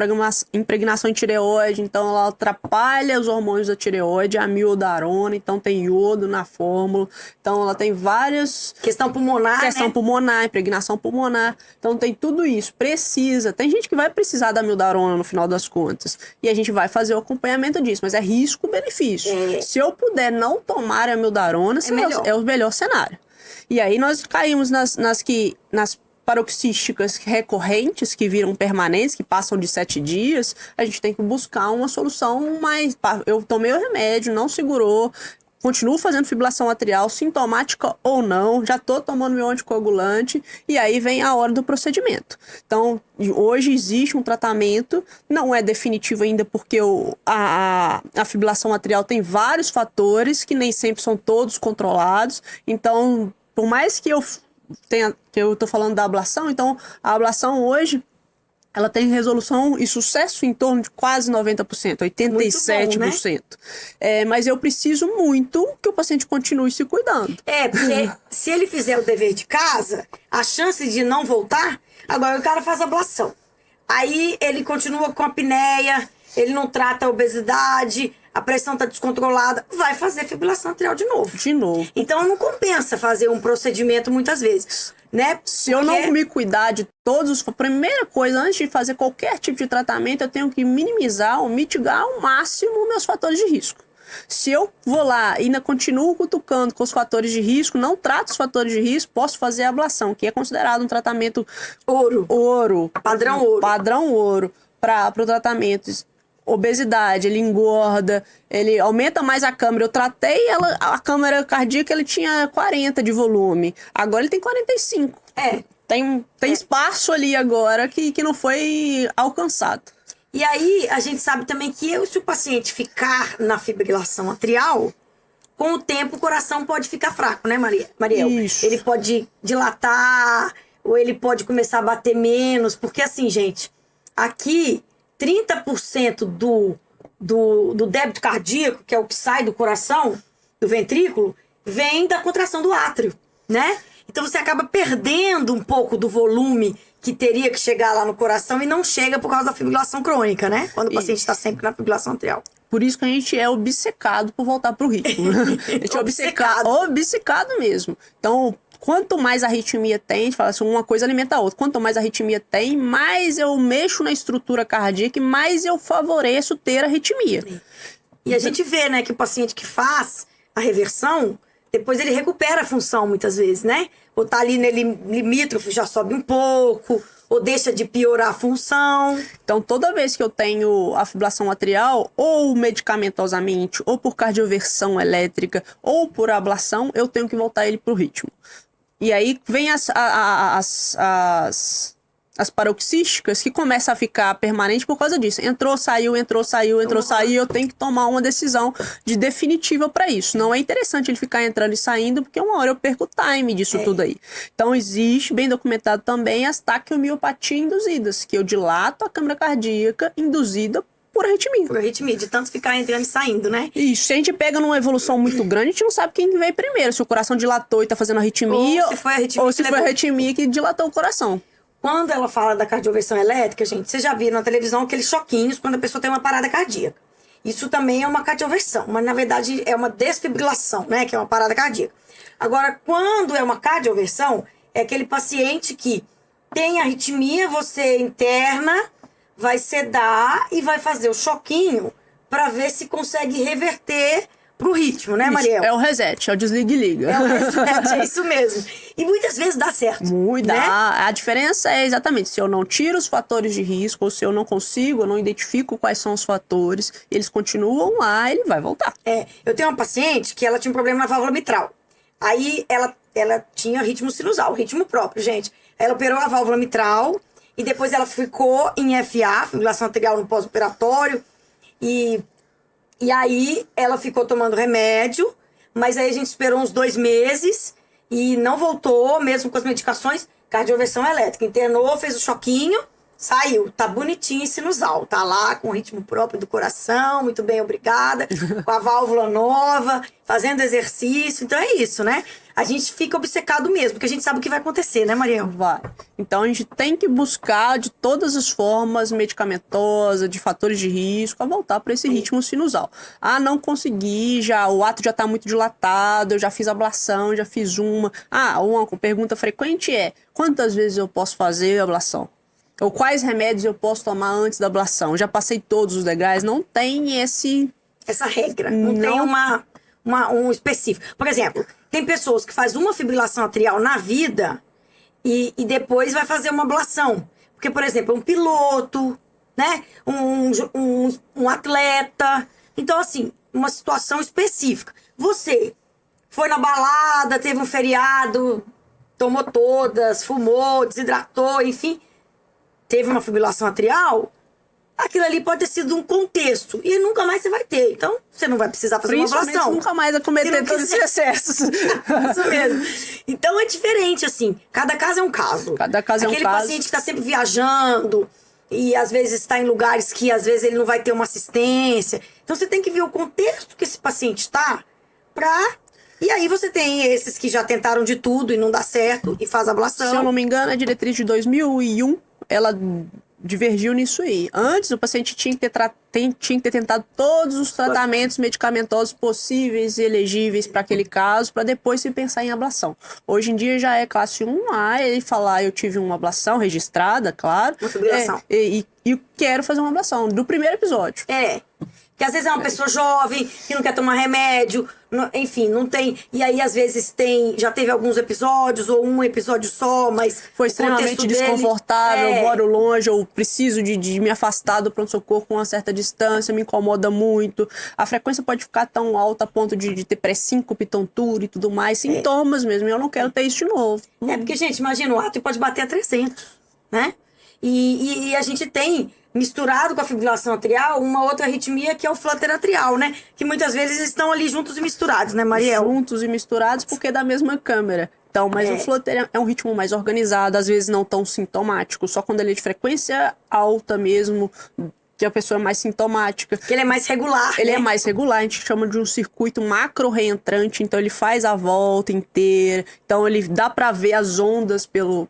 impregnação em tireoide, então ela atrapalha os hormônios da tireoide, a amiodarona, então tem iodo na fórmula, então ela tem várias... Questão pulmonar, pulmonar, impregnação pulmonar, então tem tudo isso, precisa. Tem gente que vai precisar da amiodarona no final das contas, e a gente vai fazer o acompanhamento disso, mas é risco-benefício. Se eu puder não tomar a amiodarona, é o melhor cenário. E aí nós caímos nas paroxísticas recorrentes, que viram permanentes, que passam de 7 dias, a gente tem que buscar uma solução mais... Eu tomei o remédio, não segurou, continuo fazendo fibrilação atrial, sintomática ou não, já tô tomando meu anticoagulante, e aí vem a hora do procedimento. Então, hoje existe um tratamento, não é definitivo ainda porque a fibrilação atrial tem vários fatores que nem sempre são todos controlados, então, por mais que eu tô falando da ablação, então a ablação hoje ela tem resolução e sucesso em torno de quase 90%, 87%. Né? Mas eu preciso muito que o paciente continue se cuidando. Porque se ele fizer o dever de casa, a chance de não voltar, agora o cara faz ablação. Aí ele continua com a apneia, ele não trata a obesidade, a pressão está descontrolada, vai fazer fibrilação atrial de novo. Então não compensa fazer um procedimento muitas vezes. Né? Se eu não me cuidar de todos a primeira coisa, antes de fazer qualquer tipo de tratamento, eu tenho que minimizar ou mitigar ao máximo meus fatores de risco. Se eu vou lá e ainda continuo cutucando com os fatores de risco, não trato os fatores de risco, posso fazer a ablação, que é considerado um tratamento ouro. Padrão ouro para o tratamento. Obesidade, ele engorda, ele aumenta mais a câmera. Eu tratei a câmera cardíaca, ele tinha 40 de volume. Agora ele tem 45. Tem espaço ali agora que não foi alcançado. E aí, a gente sabe também que se o paciente ficar na fibrilação atrial, com o tempo o coração pode ficar fraco, né, Mariel? Isso. Ele pode dilatar, ou ele pode começar a bater menos. Porque assim, gente, aqui 30% do débito cardíaco, que é o que sai do coração, do ventrículo, vem da contração do átrio, né? Então você acaba perdendo um pouco do volume que teria que chegar lá no coração e não chega por causa da fibrilação crônica, né? Quando o paciente está sempre na fibrilação atrial. Por isso que a gente é obcecado por voltar pro ritmo. A gente é obcecado mesmo. Então, quanto mais arritmia tem, a gente fala assim, uma coisa alimenta a outra. Quanto mais arritmia tem, mais eu mexo na estrutura cardíaca e mais eu favoreço ter arritmia. E a gente vê, né, que o paciente que faz a reversão, depois ele recupera a função muitas vezes, né? Ou tá ali nele limítrofe, já sobe um pouco, ou deixa de piorar a função. Então, toda vez que eu tenho a fibrilação atrial, ou medicamentosamente, ou por cardioversão elétrica, ou por ablação, eu tenho que voltar ele pro ritmo. E aí vem as paroxísticas que começam a ficar permanente por causa disso. Entrou, saiu, eu tenho que tomar uma decisão definitiva para isso. Não é interessante ele ficar entrando e saindo, porque uma hora eu perco o time disso tudo aí. Então existe, bem documentado também, as taquiomiopatias induzidas, que eu dilato a câmara cardíaca induzida por arritmia. Por arritmia, de tanto ficar entrando e saindo, né? Isso, se a gente pega numa evolução muito grande, a gente não sabe quem veio primeiro, se o coração dilatou e tá fazendo arritmia, ou se foi a arritmia que dilatou o coração. Quando ela fala da cardioversão elétrica, gente, vocês já viram na televisão aqueles choquinhos quando a pessoa tem uma parada cardíaca. Isso também é uma cardioversão, mas na verdade é uma desfibrilação, né? Que é uma parada cardíaca. Agora, quando é uma cardioversão, é aquele paciente que tem arritmia, você interna, vai sedar e vai fazer o choquinho para ver se consegue reverter pro ritmo, né, Mariel? É o reset, é o desliga e liga. É o reset, é isso mesmo. E muitas vezes dá certo. Muito, né? A diferença é exatamente se eu não tiro os fatores de risco, ou se eu não consigo, eu não identifico quais são os fatores, eles continuam lá, ele vai voltar. Eu tenho uma paciente que ela tinha um problema na válvula mitral. Aí ela tinha ritmo sinusal, ritmo próprio, gente. Ela operou a válvula mitral e depois ela ficou em FA, fibrilação atrial no pós-operatório, e aí ela ficou tomando remédio, mas aí a gente esperou uns 2 meses e não voltou, mesmo com as medicações, cardioversão elétrica. Internou, fez o choquinho, saiu. Tá bonitinho e sinusal. Tá lá com o ritmo próprio do coração, muito bem, obrigada. Com a válvula nova, fazendo exercício. Então é isso, né? A gente fica obcecado mesmo, porque a gente sabe o que vai acontecer, né, Mariel? Vai. Então a gente tem que buscar de todas as formas medicamentosas, de fatores de risco, a voltar para esse ritmo sinusal. Não consegui, o ato já tá muito dilatado, eu já fiz ablação, já fiz uma. Uma pergunta frequente é: quantas vezes eu posso fazer ablação? Ou quais remédios eu posso tomar antes da ablação? Já passei todos os degraus, não tem essa regra, não tem um específico. Por exemplo, tem pessoas que fazem uma fibrilação atrial na vida e depois vai fazer uma ablação. Porque, por exemplo, um piloto, né? Um atleta. Então, assim, uma situação específica. Você foi na balada, teve um feriado, tomou todas, fumou, desidratou, enfim, teve uma fibrilação atrial, aquilo ali pode ter sido um contexto e nunca mais você vai ter. Então, você não vai precisar fazer uma ablação. Nunca mais vai cometer todos esses excessos. Isso mesmo. Então, é diferente, assim. Cada caso é um caso. Cada caso é um Aquele caso. paciente que está sempre viajando e, às vezes, está em lugares que, às vezes, ele não vai ter uma assistência. Então, você tem que ver o contexto que esse paciente está pra... E aí você tem esses que já tentaram de tudo e não dá certo e faz ablação. Se eu não me engano, a diretriz de 2001, ela divergiu nisso aí. Antes, o paciente tinha que ter tentado todos os tratamentos medicamentosos possíveis e elegíveis para aquele caso, para depois se pensar em ablação. Hoje em dia já é classe 1A, ele falar, eu tive uma ablação registrada, claro. Uma fibrilação. E quero fazer uma ablação, do primeiro episódio. Que às vezes é uma pessoa jovem, que não quer tomar remédio, enfim, não tem... E aí, às vezes, já teve alguns episódios, ou um episódio só, mas... Foi extremamente desconfortável, moro longe, eu preciso de me afastar do pronto-socorro com uma certa distância, me incomoda muito. A frequência pode ficar tão alta a ponto de ter pré-síncope, tontura e tudo mais, sintomas mesmo, e eu não quero ter isso de novo. Porque, gente, imagina, o átrio pode bater a 300, né? E a gente tem... misturado com a fibrilação atrial, uma outra arritmia que é o flutter atrial, né? Que muitas vezes estão ali juntos e misturados, né, Mariel? Juntos e misturados porque é da mesma câmera. Então, mas o flutter é um ritmo mais organizado, às vezes não tão sintomático, só quando ele é de frequência alta mesmo, que a pessoa é mais sintomática. Que ele é mais regular, Ele é mais regular, a gente chama de um circuito macro-reentrante, então ele faz a volta inteira, então ele dá pra ver as ondas pelo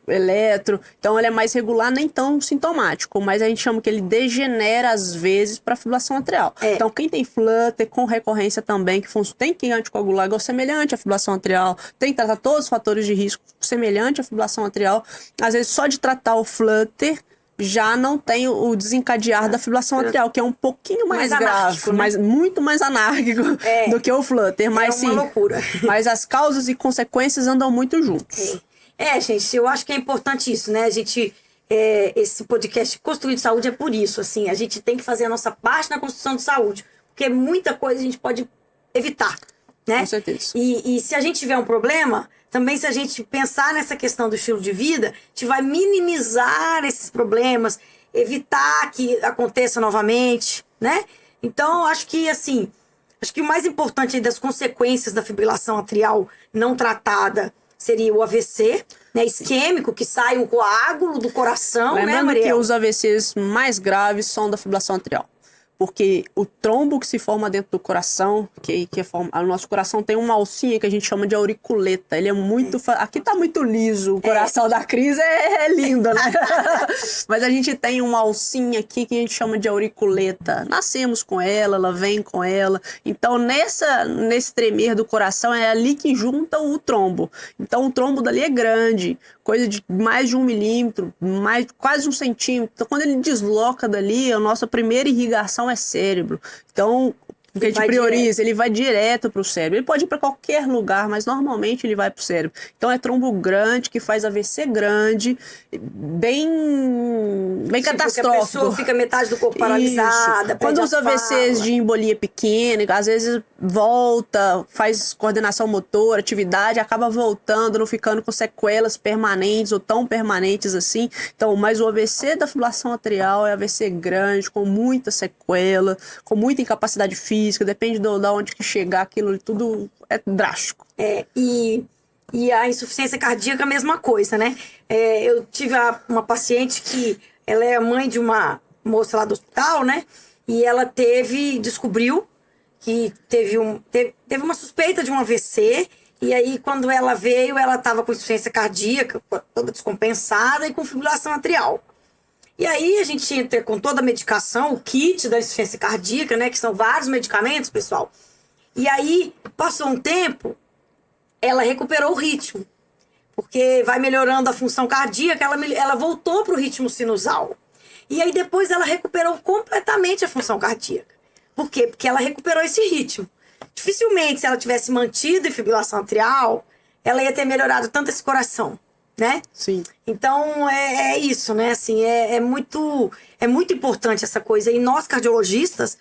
eletro, então ele é mais regular, nem tão sintomático, mas a gente chama que ele degenera às vezes para fibrilação atrial. Então quem tem flutter com recorrência também, que tem que anticoagular igual semelhante à fibrilação atrial, tem que tratar todos os fatores de risco semelhante à fibrilação atrial, às vezes só de tratar o flutter já não tem o desencadear da fibrilação atrial, que é um pouquinho mais grave, né? Muito mais anárquico do que o flutter. Mas, uma loucura. Mas as causas e consequências andam muito juntos. Gente, eu acho que é importante isso, né? A gente, esse podcast Construir de Saúde é por isso, assim, a gente tem que fazer a nossa parte na construção de saúde, porque muita coisa a gente pode evitar, né? Com certeza. E se a gente tiver um problema... Também, se a gente pensar nessa questão do estilo de vida, a gente vai minimizar esses problemas, evitar que aconteça novamente, né? Então, acho que, assim, o mais importante aí das consequências da fibrilação atrial não tratada seria o AVC, né, isquêmico, que sai um coágulo do coração, Lembrando, né, Mariel? Que os AVCs mais graves são da fibrilação atrial. Porque o trombo que se forma dentro do coração, o nosso coração tem uma alcinha que a gente chama de auriculeta. Ele é muito... Aqui tá muito liso, o coração da Cris é lindo, né? Mas a gente tem uma alcinha aqui que a gente chama de auriculeta. Nascemos com ela vem com ela. Então, nesse tremer do coração, é ali que junta o trombo. Então, o trombo dali é grande, coisa de mais de 1 milímetro, quase 1 centímetro. Então, quando ele desloca dali, a nossa primeira irrigação é cérebro. Então, o que a gente prioriza, ele vai direto para o cérebro. Ele pode ir para qualquer lugar, mas normalmente ele vai para o cérebro. Então é trombo grande, que faz AVC grande, bem catastrófico. A pessoa fica metade do corpo paralisada. Quando os AVCs de embolia pequena, às vezes volta, faz coordenação motora, atividade, acaba voltando, não ficando com sequelas permanentes ou tão permanentes assim. Então, mas o AVC da fibrilação atrial é AVC grande, com muita sequela, com muita incapacidade física, depende de onde que chegar, aquilo tudo é drástico. E a insuficiência cardíaca é a mesma coisa, né? Eu tive uma paciente que ela é mãe de uma moça lá do hospital, né? E ela descobriu que teve uma suspeita de um AVC. E aí, quando ela veio, ela estava com insuficiência cardíaca, toda descompensada e com fibrilação atrial. E aí, a gente entra com toda a medicação, o kit da insuficiência cardíaca, né? Que são vários medicamentos, pessoal. E aí, passou um tempo, ela recuperou o ritmo. Porque vai melhorando a função cardíaca, ela voltou para o ritmo sinusal. E aí, depois, ela recuperou completamente a função cardíaca. Por quê? Porque ela recuperou esse ritmo. Dificilmente, se ela tivesse mantido em fibrilação atrial, ela ia ter melhorado tanto esse coração, né? Sim. Então, é isso, né? Assim, é muito importante essa coisa. E nós, cardiologistas,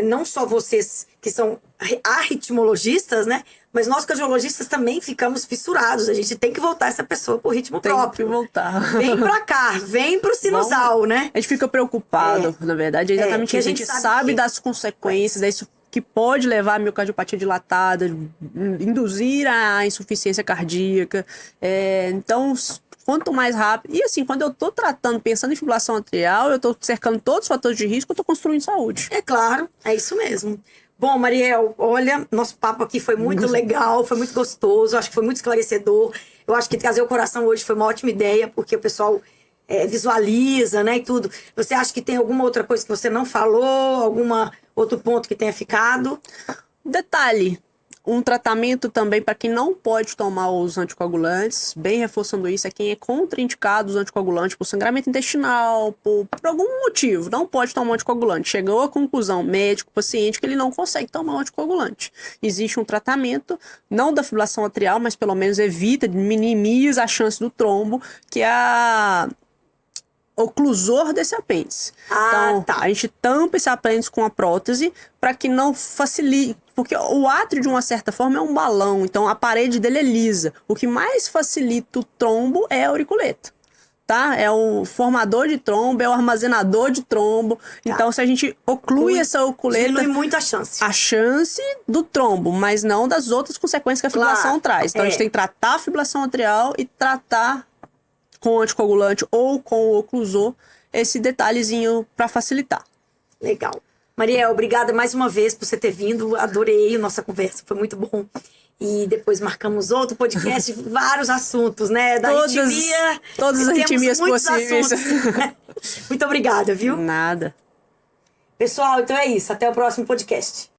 não só vocês que são arritmologistas, né? Mas nós cardiologistas também ficamos fissurados. A gente tem que voltar essa pessoa pro ritmo próprio. Tem que voltar. Vem pra cá, vem pro sinusal, né? A gente fica preocupado, na verdade, é exatamente isso. A gente sabe das consequências, isso que pode levar a miocardiopatia dilatada, induzir a insuficiência cardíaca. Então, quanto mais rápido... E assim, quando eu tô tratando, pensando em fibrilação atrial, eu tô cercando todos os fatores de risco, eu tô construindo saúde. É claro, é isso mesmo. Bom, Mariel, olha, nosso papo aqui foi muito legal, foi muito gostoso, acho que foi muito esclarecedor. Eu acho que trazer o coração hoje foi uma ótima ideia, porque o pessoal visualiza, né, e tudo. Você acha que tem alguma outra coisa que você não falou, alguma outro ponto que tenha ficado? Detalhe, um tratamento também para quem não pode tomar os anticoagulantes, bem reforçando isso, é quem é contraindicado os anticoagulantes por sangramento intestinal, por algum motivo, não pode tomar um anticoagulante. Chegou à conclusão, médico, paciente, que ele não consegue tomar um anticoagulante. Existe um tratamento, não da fibrilação atrial, mas pelo menos evita, minimiza a chance do trombo, que é a oclusor desse apêndice. Então, a gente tampa esse apêndice com a prótese para que não facilite, porque o átrio, de uma certa forma, é um balão, então a parede dele é lisa. O que mais facilita o trombo é a auriculeta, tá? É o formador de trombo, é o armazenador de trombo. Então, se a gente oclui essa auriculeta... Diminui muito a chance. A chance do trombo, mas não das outras consequências que a fibrilação traz. Então, a gente tem que tratar a fibrilação atrial e tratar com o anticoagulante ou com o oclusor, esse detalhezinho para facilitar. Legal. Mariel, obrigada mais uma vez por você ter vindo. Adorei a nossa conversa, foi muito bom. E depois marcamos outro podcast de vários assuntos, né? Da arritmia. Todas as arritmias possíveis. Muito obrigada, viu? Nada. Pessoal, então é isso. Até o próximo podcast.